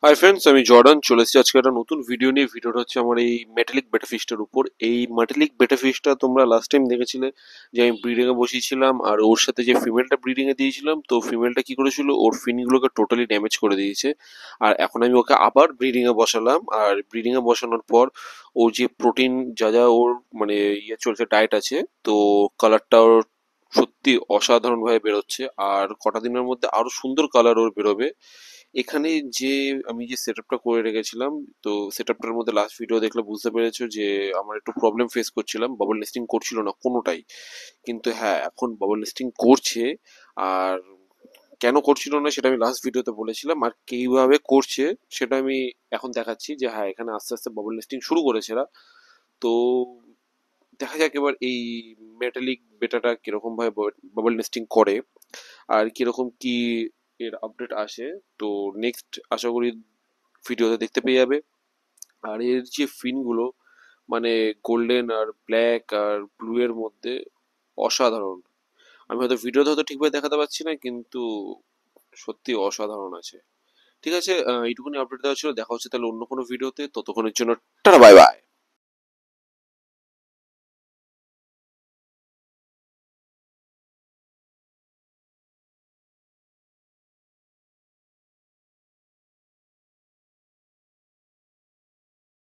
Hi friends, আমি Jordan চলে এসেছি আজকে একটা নতুন ভিডিও নিয়ে। ভিডিওটা হচ্ছে আমার এই মেটালিক বেটা ফিশটার উপর। এই মেটালিক বেটা ফিশটা তোমরা লাস্ট টাইম দেখেছিলে যে আমি ব্রিডিং এ বসিয়েছিলাম, আর ওর সাথে যে ফিমেলটা ব্রিডিং এ দিয়েছিলাম, তো ফিমেলটা কি করেছিল, ওর ফিনগুলোকে টোটালি ড্যামেজ করে দিয়েছে। আর এখন আমি ওকে আবার ব্রিডিং এ বসালাম, আর ব্রিডিং এ বসানোর পর ওর যে প্রোটিন যা যা ওর মানে ইয়ে চলছে, ডায়েট আছে, তো কালারটা ওর সত্যি অসাধারণ ভাবে বেরোচ্ছে। আর কটা দিনের মধ্যে আরো সুন্দর কালার ওর বেরোবে। এখানে যে আমি যে সেটআপটা করে রেখেছিলাম, তো সেটআপটার মধ্যে লাস্ট ভিডিও দেখলে বুঝতে পেরেছো যে আমার একটু প্রবলেম ফেস করছিলাম, বাবল নেস্টিং করছিল না কোনোটাই। কিন্তু হ্যাঁ, এখন বাবল নেস্টিং করছে। আর কেন করছিল না সেটা আমি লাস্ট ভিডিওতে বলেছিলাম, আর কিভাবে করছে সেটা আমি এখন দেখাচ্ছি। যে হ্যাঁ, এখানে আস্তে আস্তে বাবল নেস্টিং শুরু করেছে এরা। তো দেখা যাক এবার এই মেটালিক বেটাটা কিরকম ভাবে বাবল নেস্টিং করে, আর কিরকম কি এর আপডেট আসে। তো নেক্সট আশা করি ভিডিওতে দেখতে পেয়ে যাবে। আর এর যে ফিনগুলো, মানে গোল্ডেন আর ব্ল্যাক আর ব্লু এর মধ্যে অসাধারণ। আমি হয়তো ভিডিওতে হয়তো ঠিকভাবে দেখাতে পারছি না, কিন্তু সত্যি অসাধারণ আছে। ঠিক আছে, এইটুকুনি আপডেট দেওয়া ছিল। দেখা হচ্ছে তাহলে অন্য কোনো ভিডিওতে। ততক্ষণের জন্য টাটা, বাই বাই।